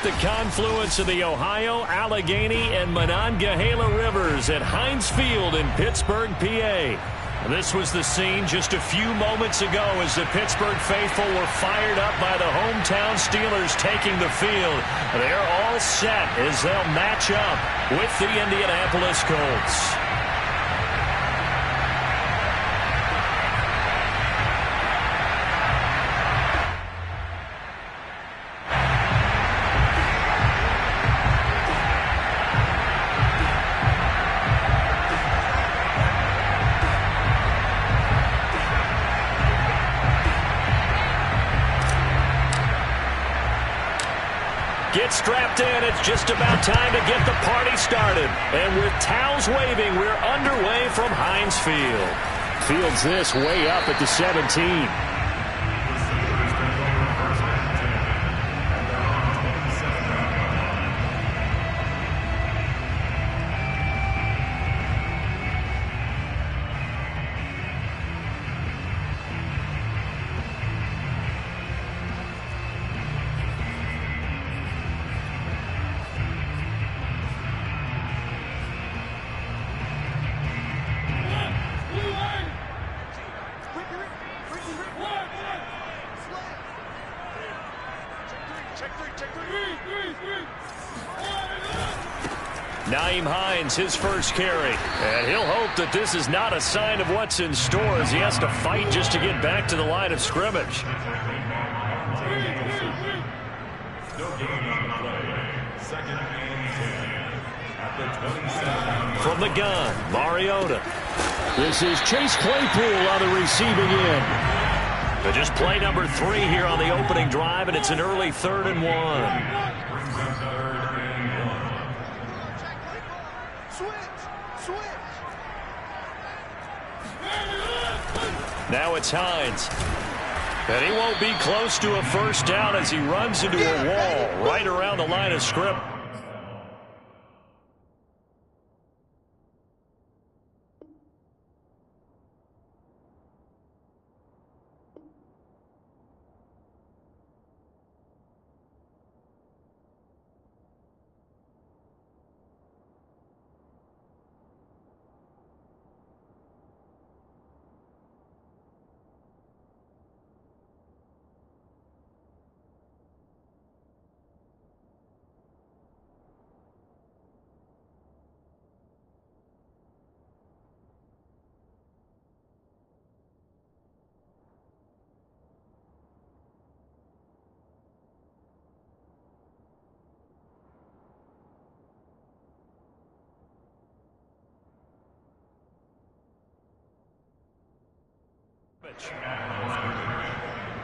the confluence of the Ohio, Allegheny, and Monongahela Rivers at Heinz Field in Pittsburgh, PA. This was the scene just a few moments ago as the Pittsburgh faithful were fired up by the hometown Steelers taking the field. They're all set as they'll match up with the Indianapolis Colts. Get strapped in. It's just about time to get the party started. And with towels waving, we're underway from Heinz Field. Fields this way up at the 17. His first carry, and he'll hope that this is not a sign of what's in store as he has to fight just to get back to the line of scrimmage. From the gun, Mariota. This is Chase Claypool on the receiving end. But just play number 3 here on the opening drive, and it's an early 3rd and 1. Now it's Hines. And he won't be close to a first down as he runs into a wall right around the line of scrimmage.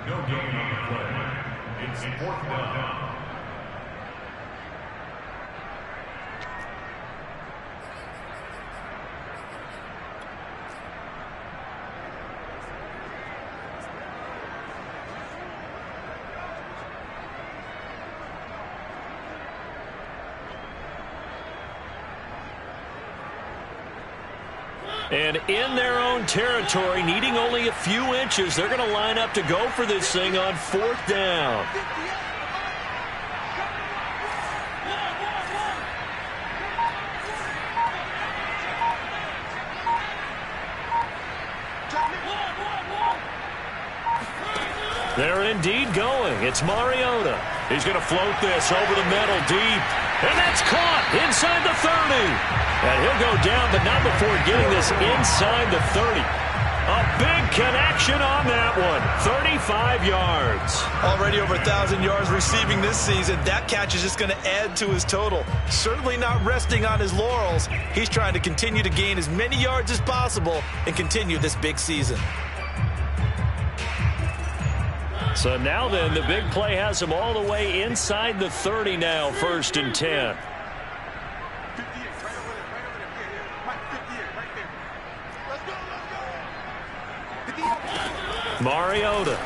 No gain on the play. It's 4th down. And in their own territory, needing only a few inches, they're going to line up to go for this thing on 4th down. They're indeed going. It's Mariota. He's going to float this over the middle deep. And that's caught inside the 30. And he'll go down, but not before getting this inside the 30. A big connection on that one. 35 yards. Already over 1,000 yards receiving this season. That catch is just going to add to his total. Certainly not resting on his laurels. He's trying to continue to gain as many yards as possible and continue this big season. So now then, the big play has him all the way inside the 30 now, 1st and 10. Mariota.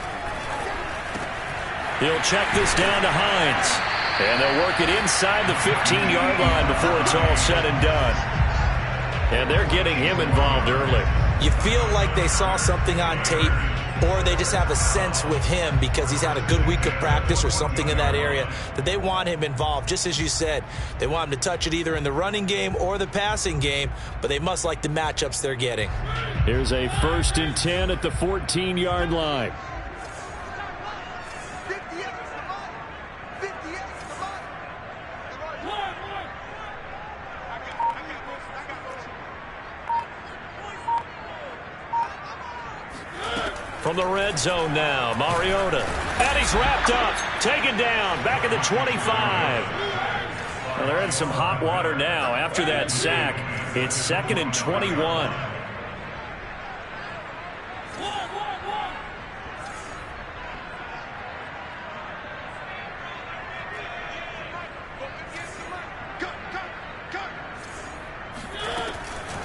He'll check this down to Hines. And they'll work it inside the 15-yard line before it's all said and done. And they're getting him involved early. You feel like they saw something on tape. or they just have a sense with him because he's had a good week of practice or something in that area that they want him involved. Just as you said, they want him to touch it either in the running game or the passing game, but they must like the matchups they're getting. Here's a 1st and 10 at the 14-yard line. From the red zone now, Mariota. And he's wrapped up, taken down, back at the 25. Well, they're in some hot water now after that sack. It's 2nd and 21.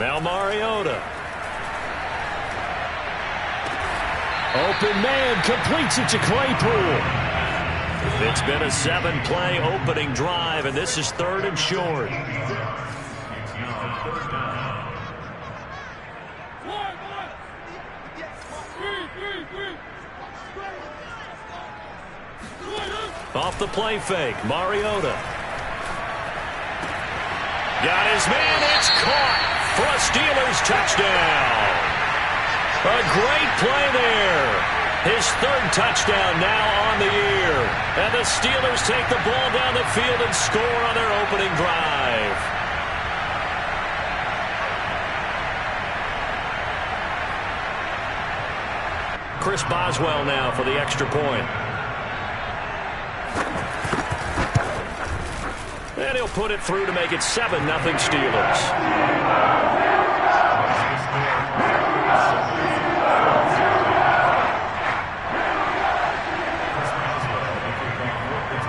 Now Mariota. Open man completes it to Claypool. It's been a 7-play opening drive, and this is 3rd and short. Off the play fake, Mariota. Got his man, it's caught for a Steelers touchdown. A great play there. His 3rd touchdown now on the year. And the Steelers take the ball down the field and score on their opening drive. Chris Boswell now for the extra point. And he'll put it through to make it 7-0 Steelers.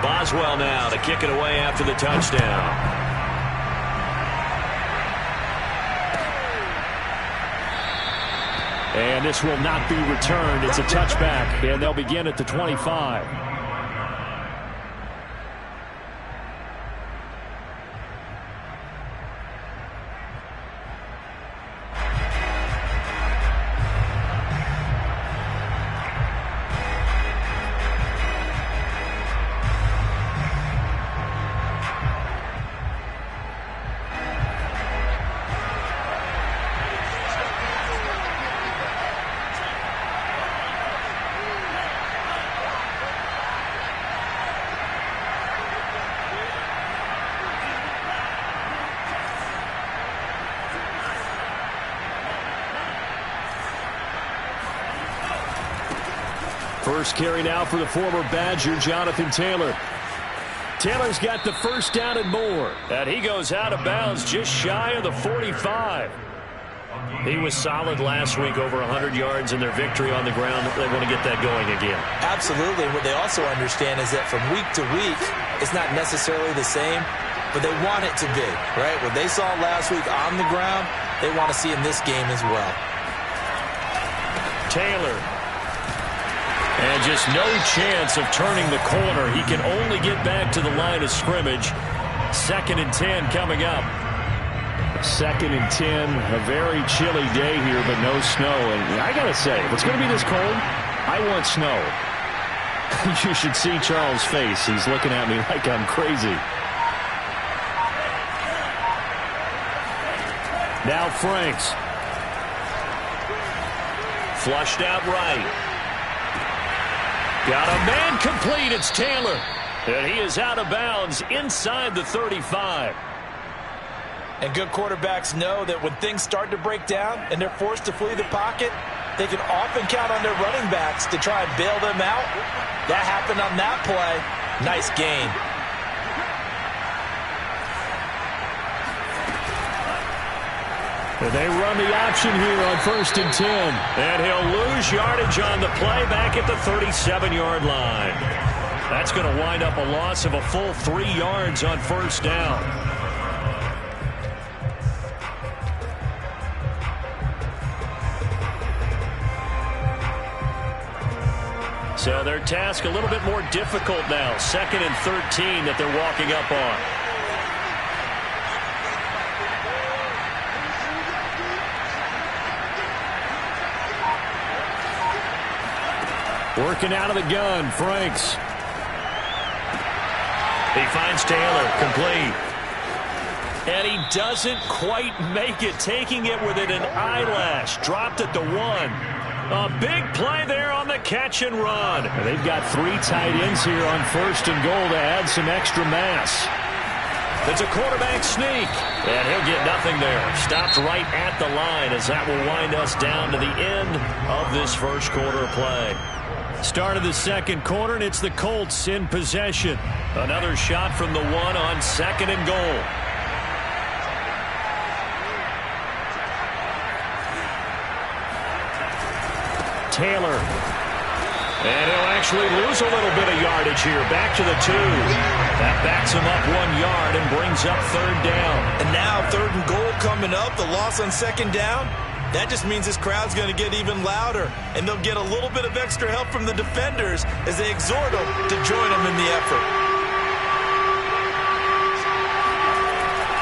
Boswell now to kick it away after the touchdown. And this will not be returned. It's a touchback, and they'll begin at the 25. First carry now for the former Badger, Jonathan Taylor. Taylor's got the 1st down and more. And he goes out of bounds just shy of the 45. He was solid last week, over 100 yards in their victory on the ground. They want to get that going again. Absolutely. What they also understand is that from week to week, it's not necessarily the same, but they want it to be, right? What they saw last week on the ground, they want to see in this game as well. Taylor. And just no chance of turning the corner. He can only get back to the line of scrimmage. 2nd and 10 coming up. 2nd and 10, a very chilly day here, but no snow. And I got to say, if it's going to be this cold, I want snow. You should see Charles' face. He's looking at me like I'm crazy. Now Franks. Flushed out right. Got a man complete. It's Taylor. And he is out of bounds inside the 35. And good quarterbacks know that when things start to break down and they're forced to flee the pocket, they can often count on their running backs to try and bail them out. That happened on that play. Nice gain. And they run the option here on 1st and 10. And he'll lose yardage on the play back at the 37-yard line. That's going to wind up a loss of a full 3 yards on 1st down. So their task a little bit more difficult now. 2nd and 13 that they're walking up on. Working out of the gun, Franks. He finds Taylor, complete. And he doesn't quite make it, taking it within an eyelash. Dropped at the 1. A big play there on the catch and run. And they've got 3 tight ends here on 1st and goal to add some extra mass. It's a quarterback sneak. And he'll get nothing there. Stopped right at the line as that will wind us down to the end of this first quarter of play. Start of the second quarter, and it's the Colts in possession. Another shot from the 1 on 2nd and goal. Taylor. And he'll actually lose a little bit of yardage here. Back to the 2. That backs him up 1 yard and brings up 3rd down. And now 3rd and goal coming up. The loss on 2nd down. That just means this crowd's going to get even louder. And they'll get a little bit of extra help from the defenders as they exhort them to join them in the effort.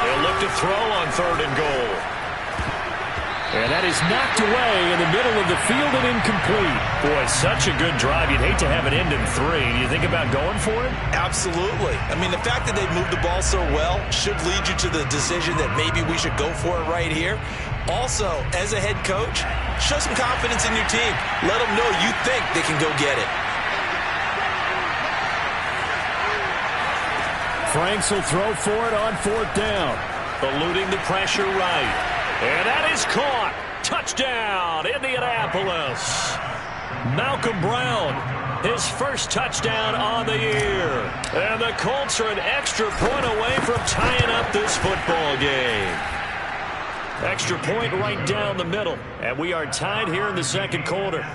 They'll look to throw on 3rd and goal. And that is knocked away in the middle of the field and incomplete. Boy, such a good drive. You'd hate to have it end in 3. Do you think about going for it? Absolutely. I mean, the fact that they moved the ball so well should lead you to the decision that maybe we should go for it right here. Also, as a head coach, show some confidence in your team. Let them know you think they can go get it. Franks will throw for it on 4th down. Eluding the pressure right. And that is caught. Touchdown, Indianapolis. Malcolm Brown, his first touchdown on the year. And the Colts are an extra point away from tying up this football game. Extra point right down the middle. And we are tied here in the second quarter.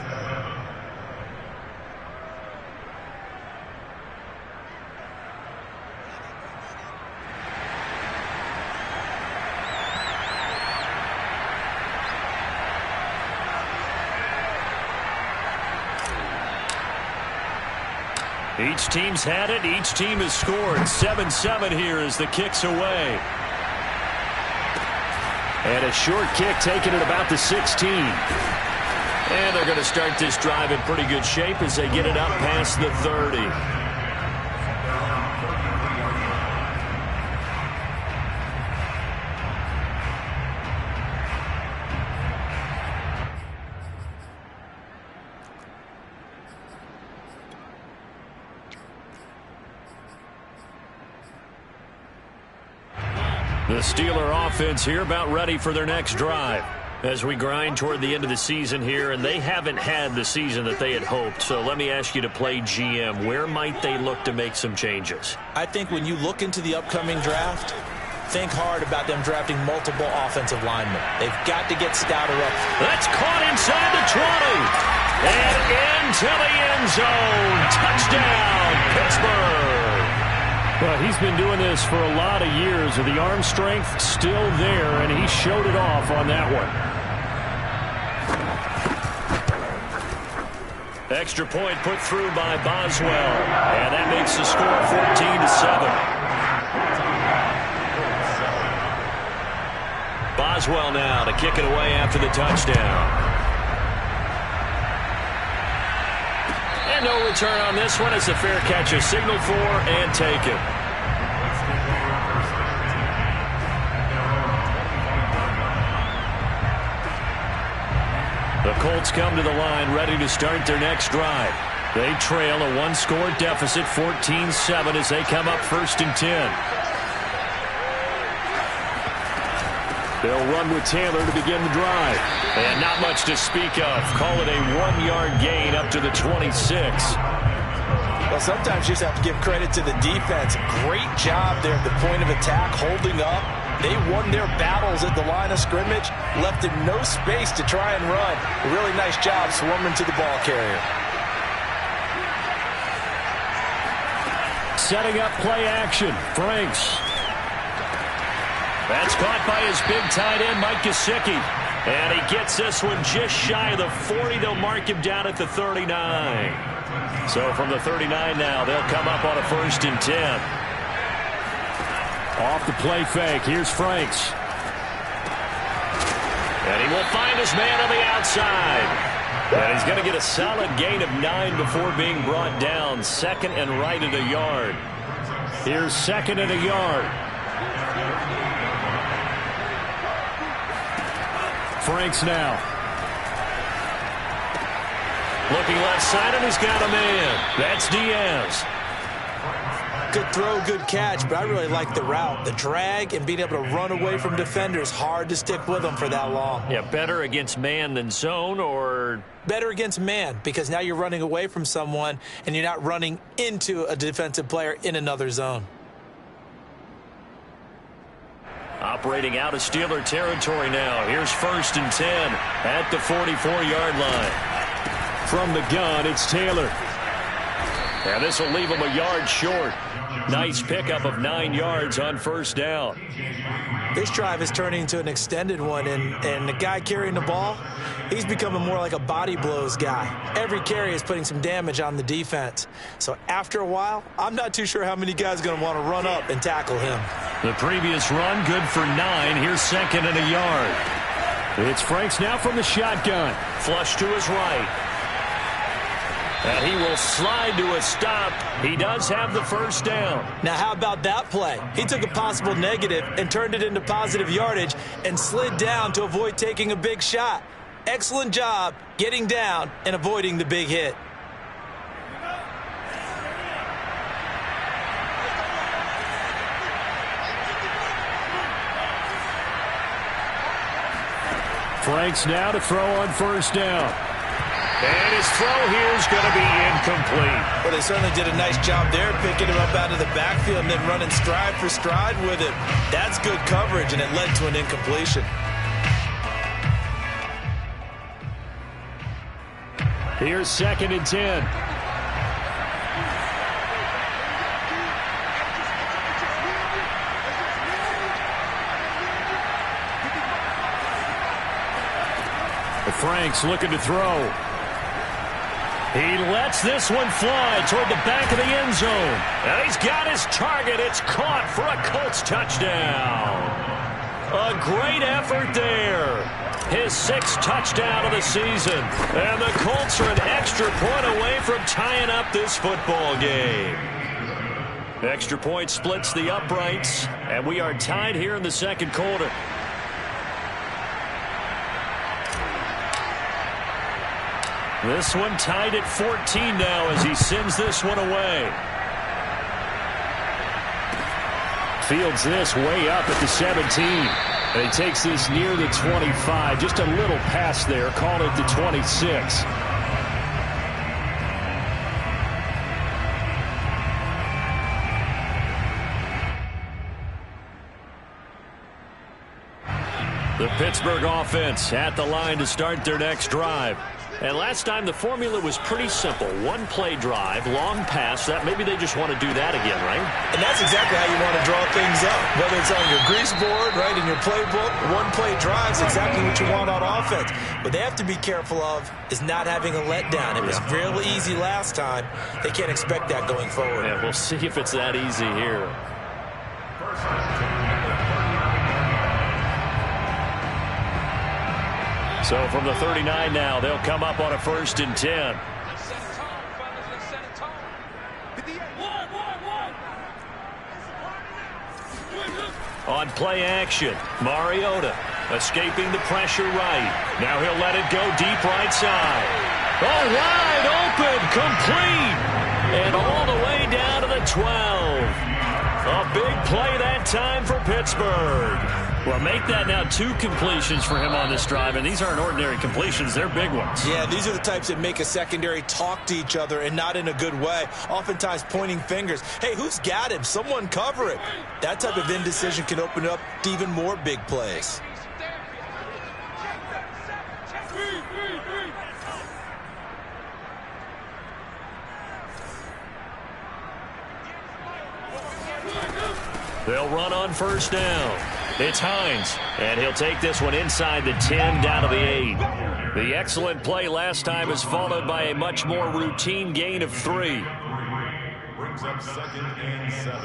Each team's had it. Each team has scored. 7-7 here as the kick's away. And a short kick taken at about the 16. And they're going to start this drive in pretty good shape as they get it up past the 30. The Steeler offense here about ready for their next drive as we grind toward the end of the season here, and they haven't had the season that they had hoped. So let me ask you to play GM. Where might they look to make some changes? I think when you look into the upcoming draft, think hard about them drafting multiple offensive linemen. They've got to get stouter up. That's caught inside the 20 and into the end zone. Touchdown, Pittsburgh. Well, he's been doing this for a lot of years, with the arm strength still there, and he showed it off on that one. Extra point put through by Boswell, and that makes the score 14-7. Boswell now to kick it away after the touchdown. And no return on this one as the fair catch is signaled for and taken. The Colts come to the line ready to start their next drive. They trail a 1-score deficit, 14-7, as they come up 1st and 10. They'll run with Taylor to begin the drive. And not much to speak of. Call it a 1-yard gain up to the 26. Well, sometimes you just have to give credit to the defense. Great job there at the point of attack, holding up. They won their battles at the line of scrimmage, left them no space to try and run. A really nice job swarming to the ball carrier. Setting up play action. Franks. That's caught by his big tight end, Mike Gesicki. And he gets this one just shy of the 40. They'll mark him down at the 39. So from the 39 now, they'll come up on a 1st and 10. Off the play fake, here's Franks. And he will find his man on the outside. And he's going to get a solid gain of 9 before being brought down. Second and right at a yard. Here's second and a yard. Franks now. Looking left side, and he's got a man. That's Diaz. Good throw, good catch, but I really like the route. The drag and being able to run away from defenders, hard to stick with them for that long. Yeah, better against man than zone, or? Better against man, because now you're running away from someone and you're not running into a defensive player in another zone. Operating out of Steeler territory now. Here's first and 10 at the 44-yard line. From the gun, it's Taylor. And this will leave him a yard short. Nice pickup of 9 yards on first down. This drive is turning into an extended one, and the guy carrying the ball, he's becoming more like a body blows guy. Every carry is putting some damage on the defense. So after a while, I'm not too sure how many guys are going to want to run up and tackle him. The previous run, good for 9. Here's second and a yard. It's Franks now from the shotgun. Flush to his right. And he will slide to a stop. He does have the first down. Now, how about that play? He took a possible negative and turned it into positive yardage and slid down to avoid taking a big shot. Excellent job getting down and avoiding the big hit. Franks now to throw on first down. And his throw here is going to be incomplete. Well, they certainly did a nice job there, picking him up out of the backfield and then running stride for stride with him. That's good coverage, and it led to an incompletion. Here's second and 10. Franks looking to throw. He lets this one fly toward the back of the end zone. And he's got his target. It's caught for a Colts touchdown. A great effort there. His 6th touchdown of the season. And the Colts are an extra point away from tying up this football game. Extra point splits the uprights. And we are tied here in the second quarter. This one tied at 14 now as he sends this one away. Fields this way up at the 17. And he takes this near the 25. Just a little pass there. Call it the 26. The Pittsburgh offense at the line to start their next drive. And last time the formula was pretty simple. One play drive, long pass. That maybe they just want to do that again, right? And that's exactly how you want to draw things up. Whether it's on your grease board, right, in your playbook, one play drive is exactly what you want on offense. What they have to be careful of is not having a letdown. It was real easy last time. They can't expect that going forward. Yeah, we'll see if it's that easy here. So from the 39 now, they'll come up on a first and 10. On play action, Mariota escaping the pressure right. Now he'll let it go deep right side. Oh, wide open, complete. And all the way down to the 12. A big play that time for Pittsburgh. Well, make that now 2 completions for him on this drive, and these aren't ordinary completions. They're big ones. Yeah, these are the types that make a secondary talk to each other and not in a good way, oftentimes pointing fingers. Hey, who's got him? Someone cover it. That type of indecision can open up to even more big plays. They'll run on first down. It's Hines, and he'll take this one inside the 10 down to the 8. The excellent play last time is followed by a much more routine gain of 3. Brings up second and 7.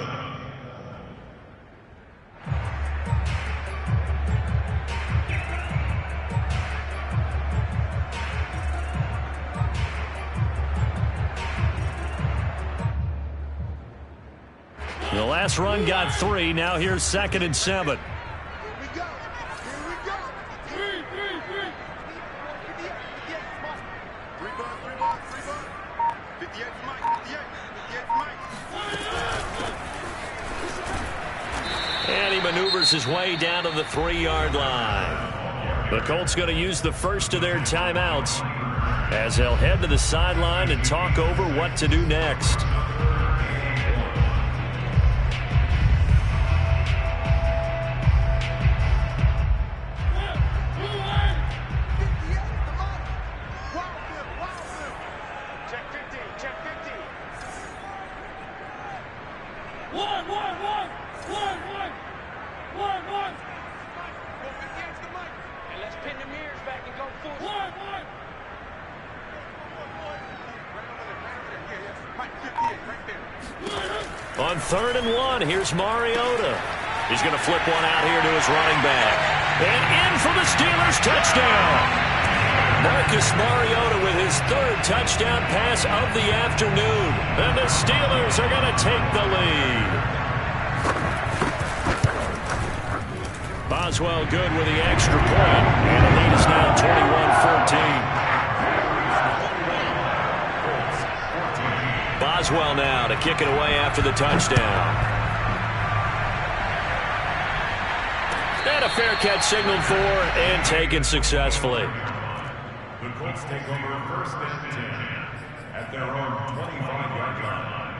The last run got 3. Now here's 2nd and 7. And he maneuvers his way down to the 3-yard line. The Colts going to use the first of their timeouts as they'll head to the sideline and talk over what to do next. On 3rd and 1, here's Mariota. He's going to flip one out here to his running back. And in for the Steelers touchdown. Marcus Mariota with his 3rd touchdown pass of the afternoon. And the Steelers are going to take the lead. Boswell good with the extra point. And the lead is now 21-14. Boswell now to kick it away after the touchdown. And a fair catch signaled for and taken successfully. The Colts take over 1st and 10 at their own 25-yard line.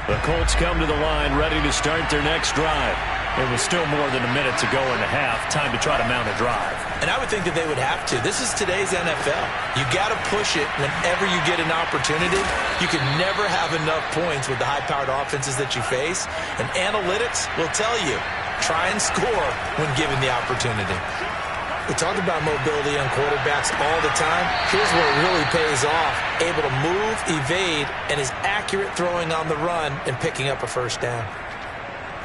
The Colts come to the line ready to start their next drive. It was still more than a minute to go in the half. Time to try to mount a drive. And I would think that they would have to. This is today's NFL. You got to push it whenever you get an opportunity. You can never have enough points with the high-powered offenses that you face. And analytics will tell you, try and score when given the opportunity. We talk about mobility on quarterbacks all the time. Here's where it really pays off. Able to move, evade, and is accurate throwing on the run and picking up a first down.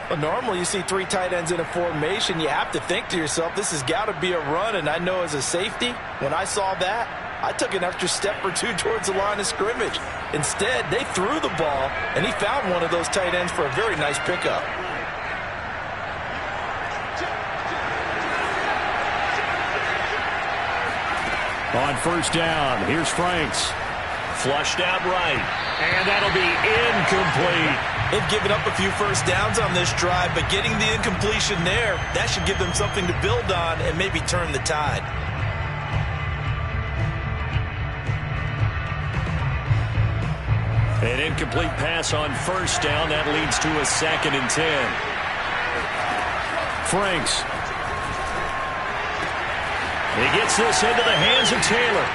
Well, normally you see 3 tight ends in a formation. You have to think to yourself, this has got to be a run. And I know as a safety, when I saw that, I took an extra step or 2 towards the line of scrimmage. Instead, they threw the ball, and he found one of those tight ends for a very nice pickup. On 1st down, here's Franks. Flushed out right. And that'll be incomplete. They've given up a few first downs on this drive, but getting the incompletion there, that should give them something to build on and maybe turn the tide. An incomplete pass on 1st down. That leads to a 2nd and 10. Franks. He gets this into the hands of Taylor.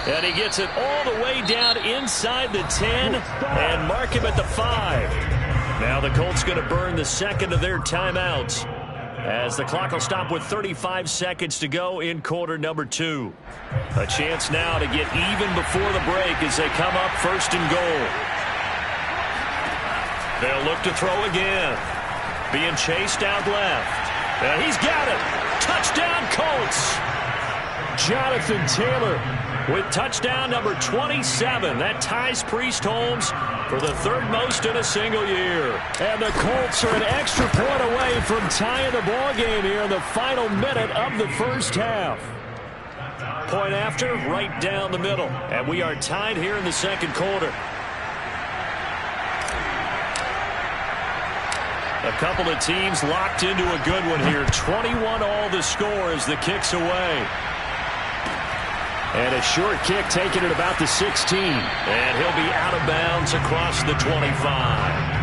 And he gets it all the way down inside the 10 and mark him at the 5. Now the Colts going to burn the 2nd of their timeouts as the clock will stop with 35 seconds to go in quarter number 2. A chance now to get even before the break as they come up 1st and goal. They'll look to throw again. Being chased out left. And he's got it. Touchdown Colts. Jonathan Taylor with touchdown number 27. That ties Priest Holmes for the 3rd most in a single year. And the Colts are an extra point away from tying the ball game here in the final minute of the 1st half. Point after, right down the middle. And we are tied here in the 2nd quarter. A couple of teams locked into a good one here. 21 all the score as the kick's away. And a short kick taken at about the 16. And he'll be out of bounds across the 25.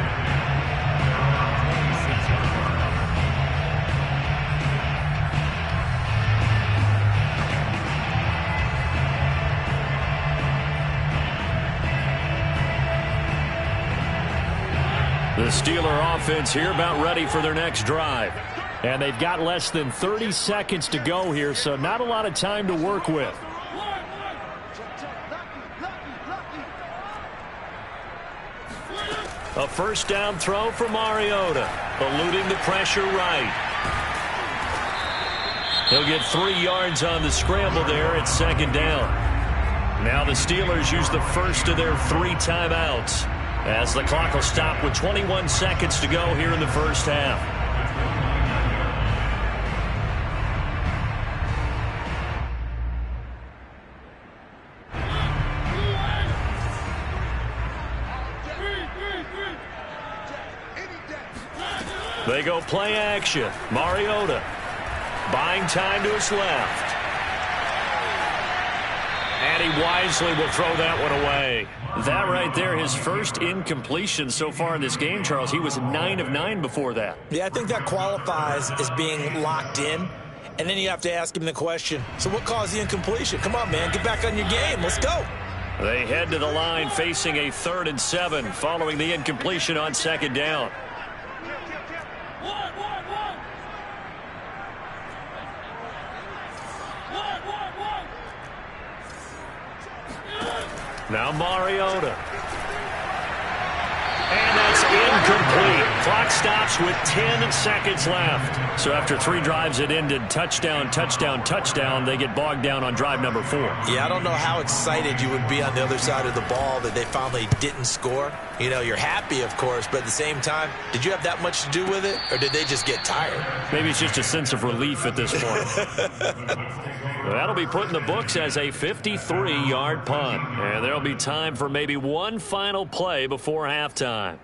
The Steeler offense here about ready for their next drive. And they've got less than 30 seconds to go here, so not a lot of time to work with. A 1st down throw for Mariota, eluding the pressure right. He'll get 3 yards on the scramble there at second down. Now the Steelers use the first of their 3 timeouts as the clock will stop with 21 seconds to go here in the first half. They go play action. Mariota buying time to his left. And he wisely will throw that one away. That right there, his first incompletion so far in this game, Charles. He was 9 of 9 before that. Yeah, I think that qualifies as being locked in. And then you have to ask him the question, so what caused the incompletion? Come on, man, get back on your game. Let's go. They head to the line facing a 3rd and 7 following the incompletion on second down. Now Mariota. And that's incomplete. Clock stops with 10 seconds left. So after 3 drives it ended touchdown, touchdown, touchdown. They get bogged down on drive number 4. Yeah, I don't know how excited you would be on the other side of the ball that they finally didn't score. You know, you're happy, of course, but at the same time, did you have that much to do with it, or did they just get tired? Maybe it's just a sense of relief at this point. That'll be put in the books as a 53-yard punt. And there'll be time for maybe one final play before halftime.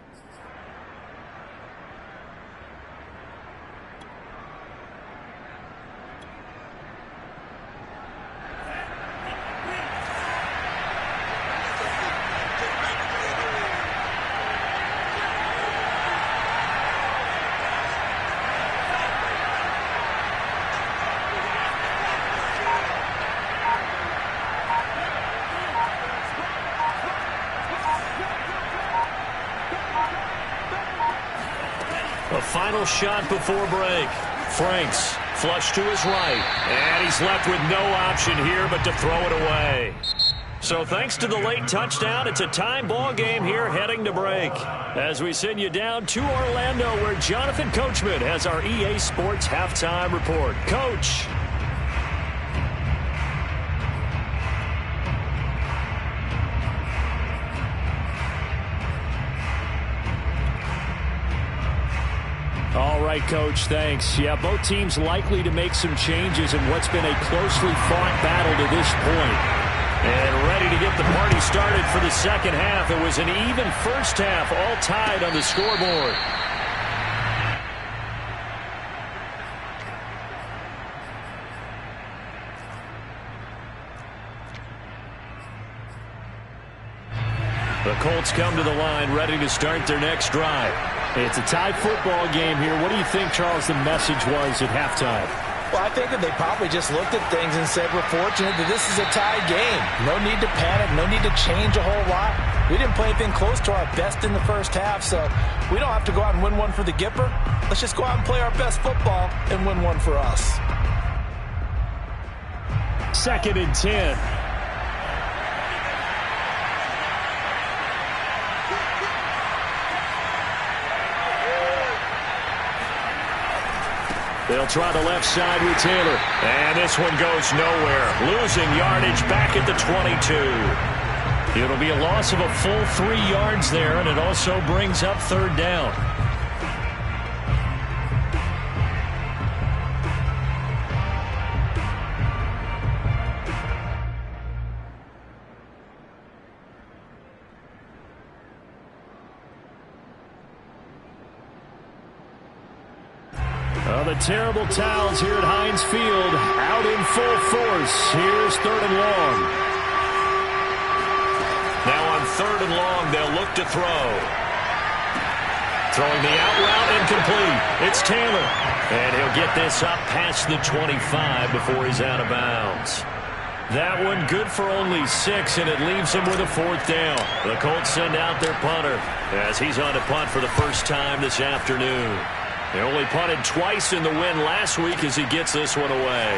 A final shot before break. Franks flush to his right. And he's left with no option here but to throw it away. So thanks to the late touchdown, it's a tie ball game here heading to break. As we send you down to Orlando where Jonathan Coachman has our EA Sports halftime report. Coach. All right, Coach, thanks. Yeah, both teams likely to make some changes in what's been a closely fought battle to this point. And ready to get the party started for the second half. It was an even first half, all tied on the scoreboard. The Colts come to the line ready to start their next drive. It's a tie football game here. What do you think, Charles, the message was at halftime? Well, I think that they probably just looked at things and said, we're fortunate that this is a tie game. No need to panic. No need to change a whole lot. We didn't play anything close to our best in the first half, so we don't have to go out and win one for the Gipper. Let's just go out and play our best football and win one for us. 2nd and 10. They'll try the left side with Taylor. And this one goes nowhere. Losing yardage back at the 22. It'll be a loss of a full 3 yards there, and it also brings up 3rd down. The terrible towels here at Heinz Field out in full force. Here's 3rd and long. Now on 3rd and long, they'll look to throw. Throwing the out route incomplete. It's Taylor. And he'll get this up past the 25 before he's out of bounds. That one good for only 6, and it leaves him with a 4th down. The Colts send out their punter as he's on to punt for the first time this afternoon. They only punted twice in the win last week as he gets this one away.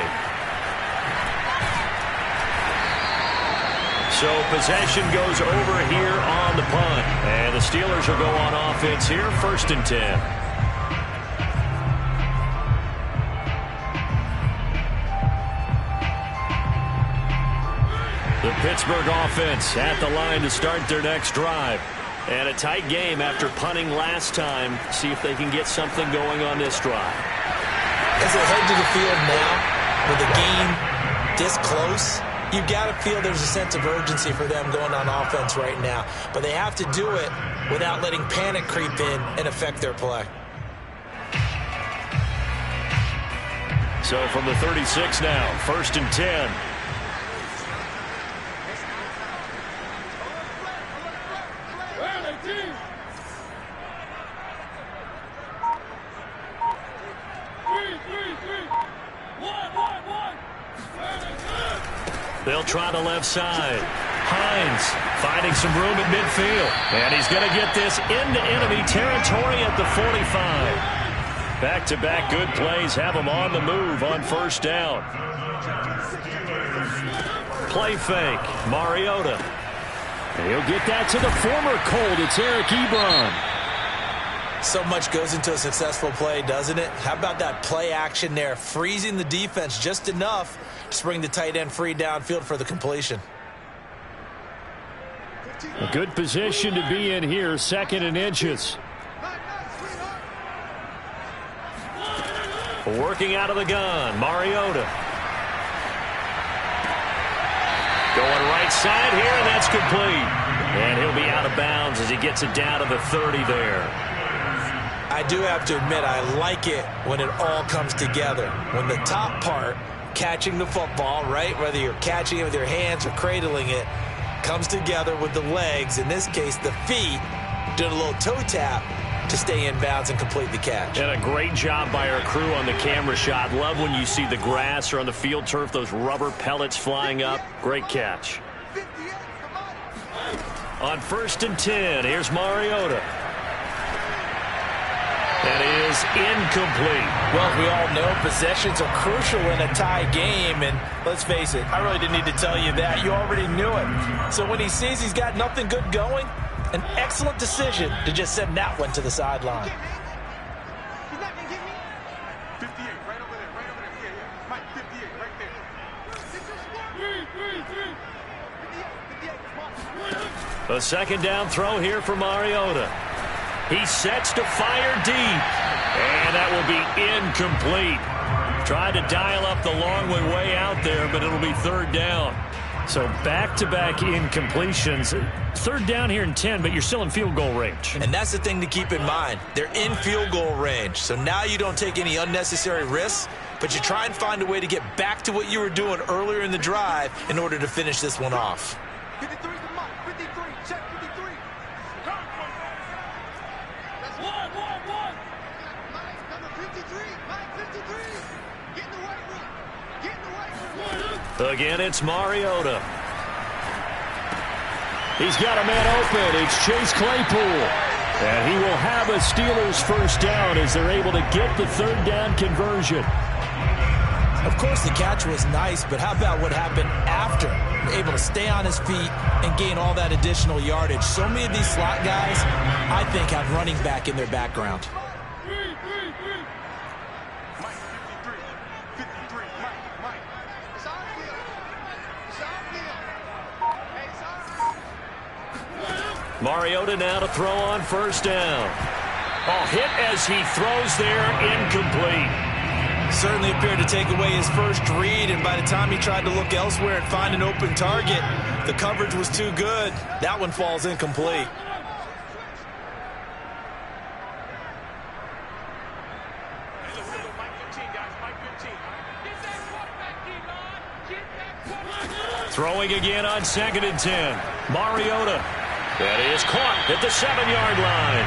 So possession goes over here on the punt. And the Steelers will go on offense here, 1st and 10. The Pittsburgh offense at the line to start their next drive. And a tight game after punting last time. See if they can get something going on this drive. As they head to the field now, with the game this close, you've got to feel there's a sense of urgency for them going on offense right now. But they have to do it without letting panic creep in and affect their play. So from the 36 now, 1st and 10. They'll try the left side. Hines finding some room at midfield. And he's going to get this into enemy territory at the 45. Back-to-back good plays have him on the move on 1st down. Play fake. Mariota. And he'll get that to the former Colt. It's Eric Ebron. So much goes into a successful play, doesn't it? How about that play action there? Freezing the defense just enough to bring the tight end free downfield for the completion. A good position to be in here, 2nd and inches. Working out of the gun, Mariota. Going right side here, and that's complete. And he'll be out of bounds as he gets it down to the 30 there. I do have to admit, I like it when it all comes together. When the top part, catching the football, right, whether you're catching it with your hands or cradling it, comes together with the legs, in this case the feet, doing a little toe tap to stay in bounds and complete the catch. And a great job by our crew on the camera shot. Love when you see the grass or on the field turf, those rubber pellets flying up. Great catch. On 1st and 10, here's Mariota. That is incomplete. Well, we all know possessions are crucial in a tie game, and let's face it, I really didn't need to tell you that. You already knew it. So when he sees he's got nothing good going, an excellent decision to just send that one to the sideline. He's not going to get me. 58, right over there, right over there. Yeah. Mike, 58, right there. 58. A 2nd down throw here for Mariota. He sets to fire deep. And that will be incomplete. Tried to dial up the long way out there, but it'll be 3rd down. So back-to-back incompletions. 3rd down here in 10, but you're still in field goal range. And that's the thing to keep in mind. They're in field goal range. So now you don't take any unnecessary risks, but you try and find a way to get back to what you were doing earlier in the drive in order to finish this one off. 53 to Mike, 53, check 53. That's one. Mike, number 53, Mike, 53. Get in the white room. Get in the white room. Again, it's Mariota. He's got a man open. It's Chase Claypool. And he will have a Steelers 1st down as they're able to get the 3rd down conversion. Of course, the catch was nice, but how about what happened after? Able to stay on his feet and gain all that additional yardage. So many of these slot guys, I think, have running back in their background. Mariota now to throw on 1st down. Oh, hit as he throws there, incomplete. Certainly appeared to take away his first read, and by the time he tried to look elsewhere and find an open target, the coverage was too good. That one falls incomplete. Throwing again on 2nd and 10. Mariota. That is caught at the 7-yard line.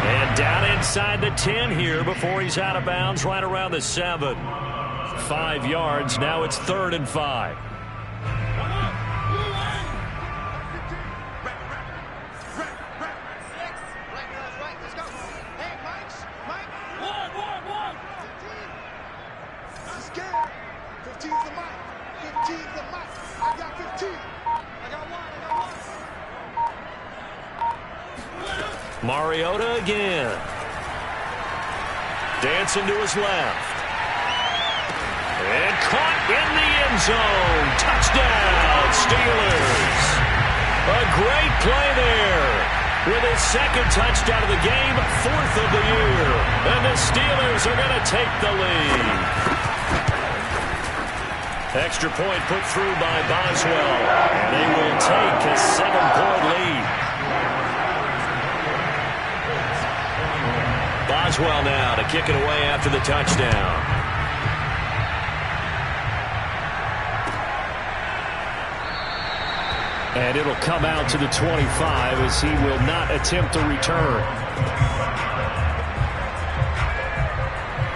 And down inside the 10 here before he's out of bounds right around the 7. 5 yards. Now it's 3rd and 5. Mariota again. Dancing to his left. And caught in the end zone. Touchdown, Pittsburgh Steelers. A great play there. With his second touchdown of the game, 4th of the year. And the Steelers are going to take the lead. Extra point put through by Boswell. And they will take a 7-point lead. Boswell now to kick it away after the touchdown. And it'll come out to the 25 as he will not attempt a return.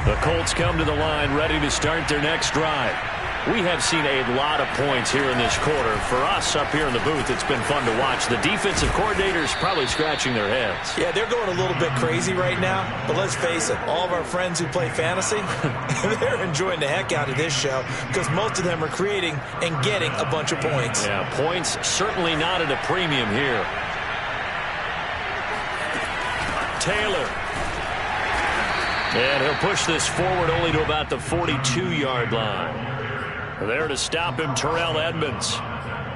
The Colts come to the line ready to start their next drive. We have seen a lot of points here in this quarter. For us up here in the booth, it's been fun to watch. The defensive coordinators probably scratching their heads. Yeah, they're going a little bit crazy right now. But let's face it, all of our friends who play fantasy, they're enjoying the heck out of this show because most of them are creating and getting a bunch of points. Yeah, points certainly not at a premium here. Taylor. And he'll push this forward only to about the 42-yard line. There to stop him, Terrell Edmonds.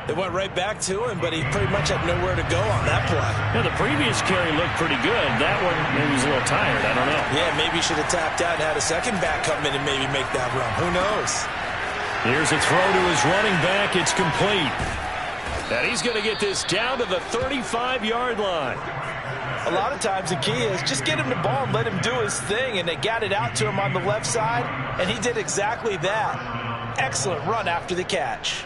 They went right back to him, but he pretty much had nowhere to go on that play. Yeah, the previous carry looked pretty good. That one, he was a little tired. I don't know. Yeah, maybe he should have tapped out and had a second back come in and maybe make that run. Who knows? Here's a throw to his running back. It's complete. And he's going to get this down to the 35-yard line. A lot of times the key is just get him the ball and let him do his thing, and they got it out to him on the left side, and he did exactly that. Excellent run after the catch.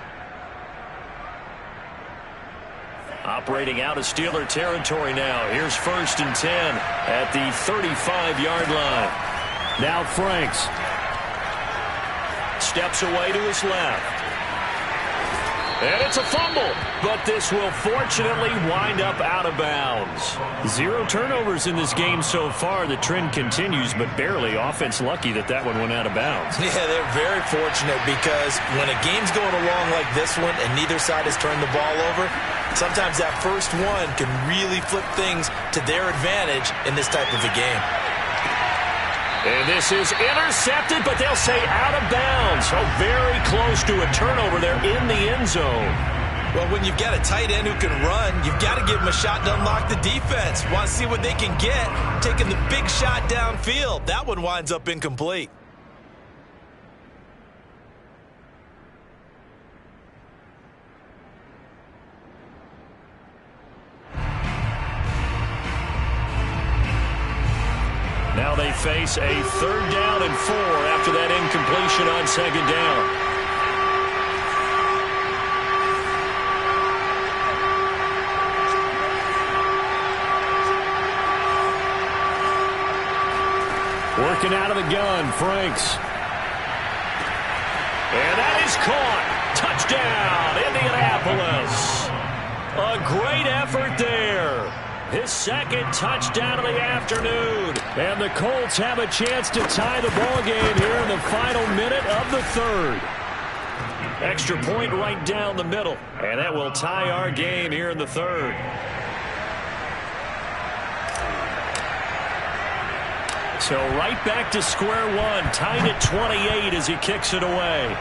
Operating out of Steeler territory now. Here's 1st and 10 at the 35-yard line. Now Franks. Steps away to his left. And it's a fumble, but this will fortunately wind up out of bounds. 0 turnovers in this game so far. The trend continues, but barely. Offense lucky that that one went out of bounds. Yeah, they're very fortunate because when a game's going along like this one and neither side has turned the ball over, sometimes that first one can really flip things to their advantage in this type of a game. And this is intercepted, but they'll say out of bounds. Oh, very close to a turnover there in the end zone. Well, when you've got a tight end who can run, you've got to give him a shot to unlock the defense. Want to see what they can get, taking the big shot downfield. That one winds up incomplete. Now they face a 3rd down and 4 after that incompletion on 2nd down. Working out of the gun, Franks. And that is caught. Touchdown, Indianapolis. A great effort there. His 2nd touchdown of the afternoon. And the Colts have a chance to tie the ball game here in the final minute of the 3rd. Extra point right down the middle. And that will tie our game here in the 3rd. So right back to square one. Tied at 28 as he kicks it away.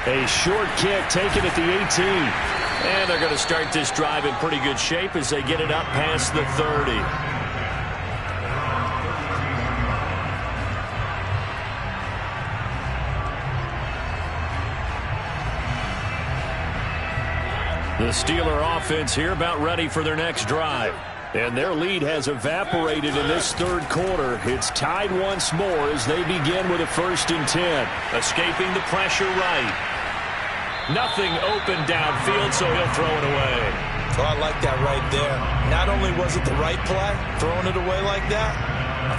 A short kick taken at the 18. And they're going to start this drive in pretty good shape as they get it up past the 30. The Steeler offense here about ready for their next drive. And their lead has evaporated in this 3rd quarter. It's tied once more as they begin with a 1st and 10. Escaping the pressure right. Nothing open downfield, so he'll throw it away. Oh, I like that right there. Not only was it the right play, throwing it away like that,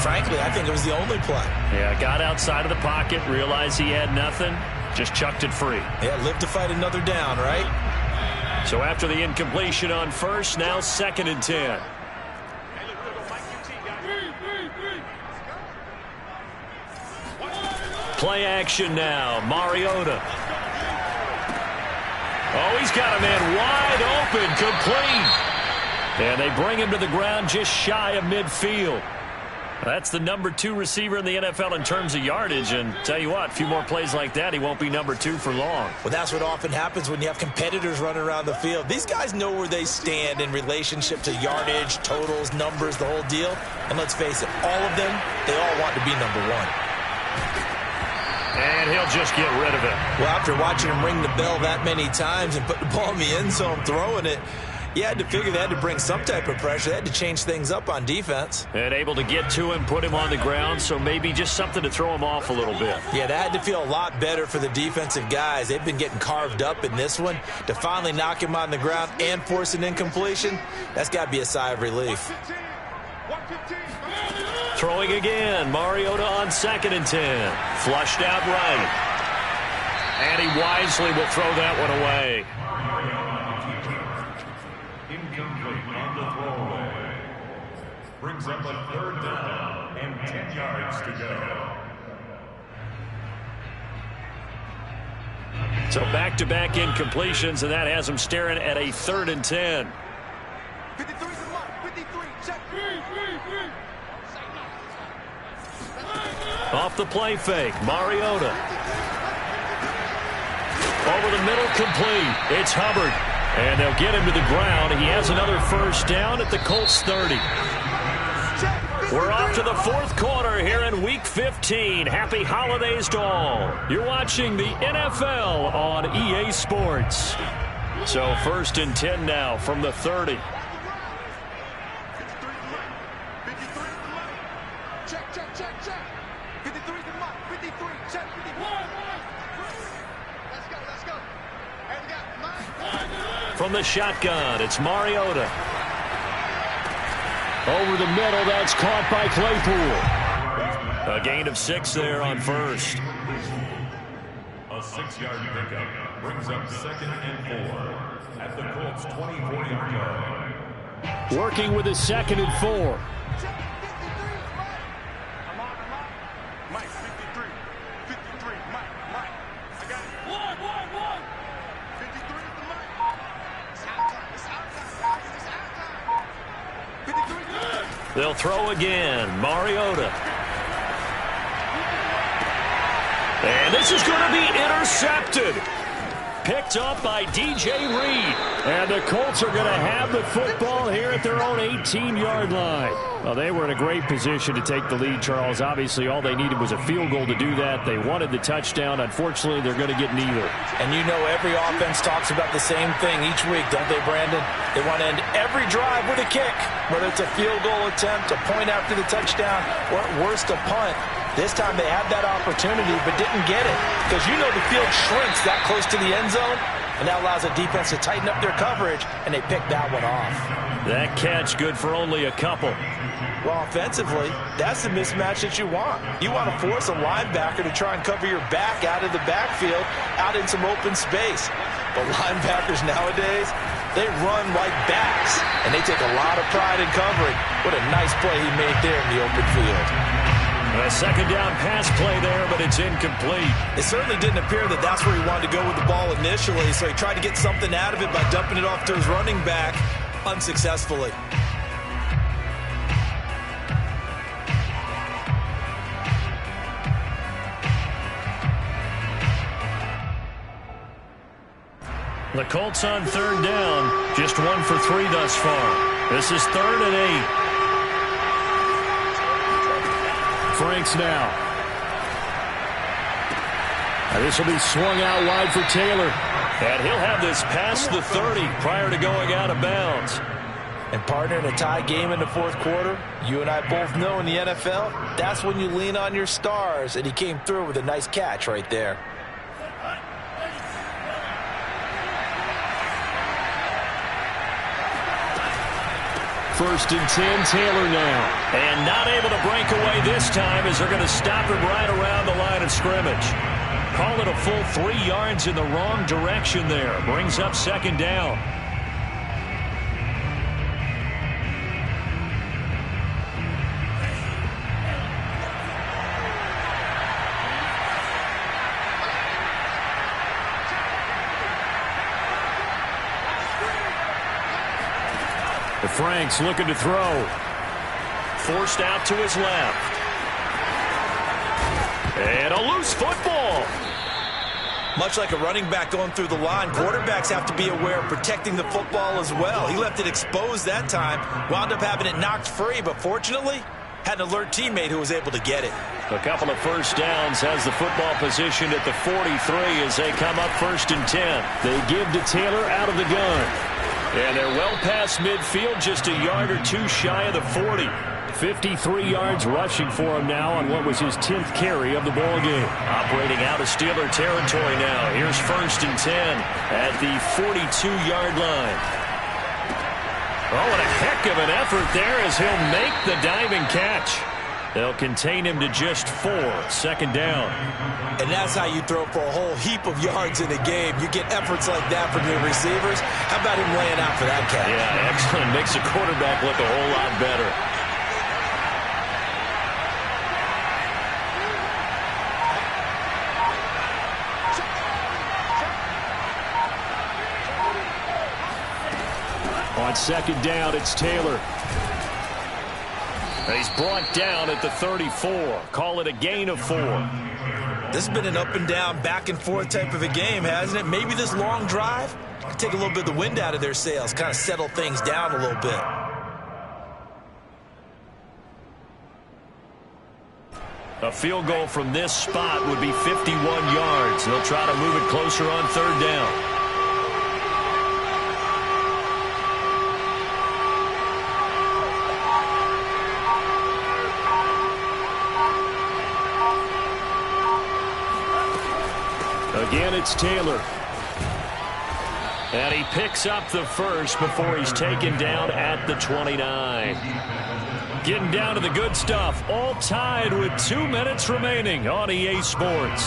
frankly, I think it was the only play. Yeah, got outside of the pocket, realized he had nothing, just chucked it free. Yeah, live to fight another down, right? So after the incompletion on 1st, now 2nd and 10. Play action now, Mariota. Oh, he's got a man wide open, complete. And they bring him to the ground just shy of midfield. That's the number 2 receiver in the NFL in terms of yardage, and tell you what, a few more plays like that, he won't be number 2 for long. Well, that's what often happens when you have competitors running around the field. These guys know where they stand in relationship to yardage, totals, numbers, the whole deal. And let's face it, all of them, they all want to be number 1. And he'll just get rid of it. Well, after watching him ring the bell that many times and put the ball in the end zone throwing it, you had to figure they had to bring some type of pressure. They had to change things up on defense. And able to get to him, put him on the ground, so maybe just something to throw him off a little bit. Yeah, that had to feel a lot better for the defensive guys. They've been getting carved up in this one. To finally knock him on the ground and force an incompletion, that's got to be a sigh of relief. Throwing again. Mariota on 2nd and 10. Flushed out right. And he wisely will throw that one away. Incomplete on the throwaway. Brings up a 3rd down and 10 yards to go. So back-to-back incompletions, and that has him staring at a 3rd and 10. 53's the mark. 53. Check. Off the play fake, Mariota. Over the middle, complete. It's Hubbard. And they'll get him to the ground. He has another 1st down at the Colts 30. We're off to the 4th quarter here in Week 15. Happy holidays to all. You're watching the NFL on EA Sports. So 1st and 10 now from the 30. From the shotgun, it's Mariota. Over the middle, that's caught by Claypool. A gain of 6 there on 1st. A 6-yard pickup brings up 2nd and 4 at the Colts 24-yard line. Working with his 2nd and 4. Mike, 53. 53, Mike. I got it. 53 is the Mike. It's halftime. It's halftime. 53. They'll throw again. Mariota. And this is going to be intercepted. Picked up by DJ Reed. And the Colts are going to have the football here at their own 18-yard line. Well, they were in a great position to take the lead, Charles. Obviously, all they needed was a field goal to do that. They wanted the touchdown. Unfortunately, they're going to get neither. And you know every offense talks about the same thing each week, don't they, Brandon? They want to end every drive with a kick, whether it's a field goal attempt, a point after the touchdown, or at worst, a punt. This time they had that opportunity but didn't get it because you know the field shrinks that close to the end zone, and that allows the defense to tighten up their coverage, and they picked that one off. That catch good for only a couple. Well, offensively, that's the mismatch that you want. You want to force a linebacker to try and cover your back out of the backfield, out in some open space. But linebackers nowadays, they run like backs, and they take a lot of pride in covering. What a nice play he made there in the open field. A 2nd down pass play there, but it's incomplete. It certainly didn't appear that that's where he wanted to go with the ball initially, so he tried to get something out of it by dumping it off to his running back unsuccessfully. The Colts on 3rd down, just 1 for 3 thus far. This is 3rd and 8. Franks now. And this will be swung out wide for Taylor. And he'll have this past the 30 prior to going out of bounds. And partner, in a tie game in the 4th quarter, you and I both know in the NFL, that's when you lean on your stars. And he came through with a nice catch right there. First and 10, Taylor now. And not able to break away this time as they're going to stop him right around the line of scrimmage. Call it a full 3 yards in the wrong direction there. Brings up 2nd down. Franks looking to throw. forced out to his left. And a loose football. Much like a running back going through the line, quarterbacks have to be aware of protecting the football as well. He left it exposed that time, wound up having it knocked free, but fortunately, had an alert teammate who was able to get it. A couple of first downs, has the football position at the 43 as they come up 1st and 10. They give to Taylor out of the gun. And they're well past midfield, just a yard or two shy of the 40. 53 yards rushing for him now on what was his 10th carry of the ball game. Operating out of Steeler territory now. Here's 1st and 10 at the 42-yard line. Oh, what a heck of an effort there as he'll make the diving catch. They'll contain him to just 4, 2nd down. And that's how you throw for a whole heap of yards in a game. You get efforts like that from your receivers. How about him laying out for that catch? Yeah, excellent. Makes the quarterback look a whole lot better. On 2nd down, it's Taylor. He's brought down at the 34. Call it a gain of 4. This has been an up and down, back and forth type of a game, hasn't it? Maybe this long drive can take a little bit of the wind out of their sails, kind of settle things down a little bit. A field goal from this spot would be 51 yards. They'll try to move it closer on 3rd down. Again, it's Taylor. And he picks up the first before he's taken down at the 29. Getting down to the good stuff. All tied with 2 minutes remaining on EA Sports.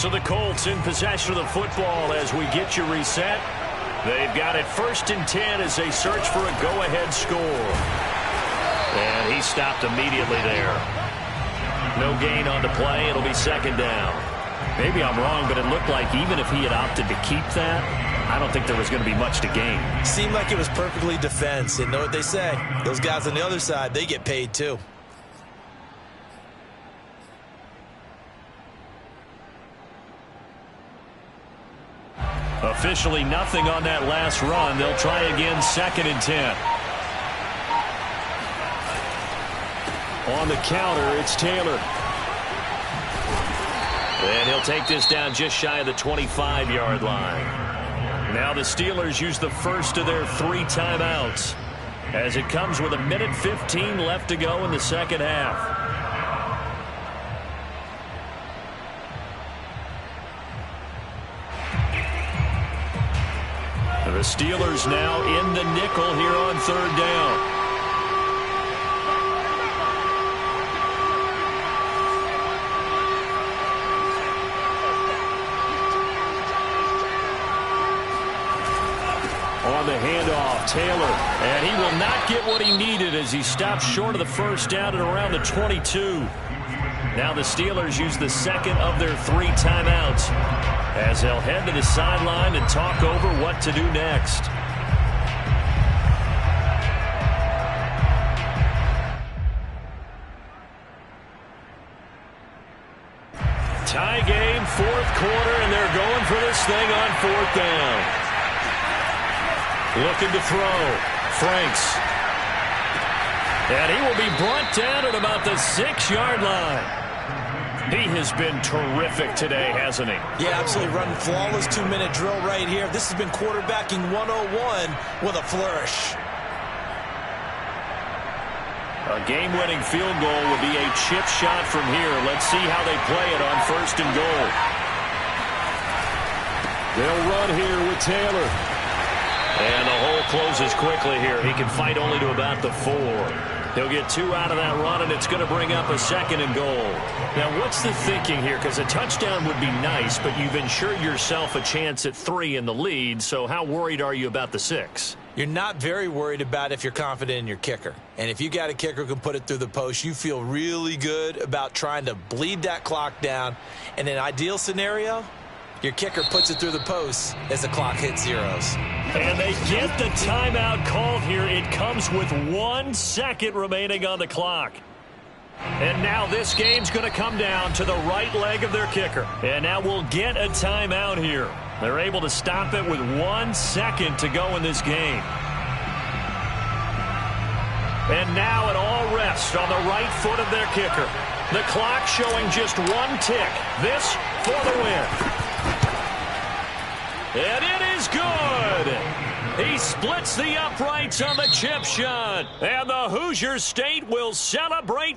So the Colts in possession of the football as we get you reset. They've got it 1st and 10 as they search for a go-ahead score. And he stopped immediately there. No gain on the play. It'll be 2nd down. Maybe I'm wrong, but it looked like even if he had opted to keep that, I don't think there was going to be much to gain. Seemed like it was perfectly defense. And know what they say? Those guys on the other side, they get paid too. Officially nothing on that last run. They'll try again 2nd and 10. On the counter, it's Taylor. And he'll take this down just shy of the 25-yard line. Now the Steelers use the first of their 3 timeouts as it comes with 1:15 left to go in the 2nd half. The Steelers now in the nickel here on 3rd down. On the handoff, Taylor. And he will not get what he needed as he stopped short of the 1st down at around the 22. Now the Steelers use the 2nd of their 3 timeouts as they'll head to the sideline and talk over what to do next. Tie game, 4th quarter, and they're going for this thing on 4th down. Looking to throw. Franks. And he will be brought down at about the 6-yard line. He has been terrific today, hasn't he? Yeah, absolutely. Running flawless 2-minute drill right here. This has been quarterbacking 101 with a flourish. A game-winning field goal will be a chip shot from here. Let's see how they play it on 1st and goal. They'll run here with Taylor. And the hole closes quickly here. He can fight only to about the 4. He'll get 2 out of that run, and it's going to bring up a 2nd and goal. Now, what's the thinking here? Because a touchdown would be nice, but you've ensured yourself a chance at 3 in the lead, so how worried are you about the 6? You're not very worried about if you're confident in your kicker. And if you got a kicker who can put it through the post, you feel really good about trying to bleed that clock down. In an ideal scenario, Your kicker puts it through the post as the clock hits zeros. And they get the timeout called here. It comes with 1 second remaining on the clock. And now this game's going to come down to the right leg of their kicker. And now we'll get a timeout here. They're able to stop it with 1 second to go in this game. And now it all rests on the right foot of their kicker. The clock showing just 1 tick. This for the win. And it is good. He splits the uprights on the chip shot. And the Hoosier State will celebrate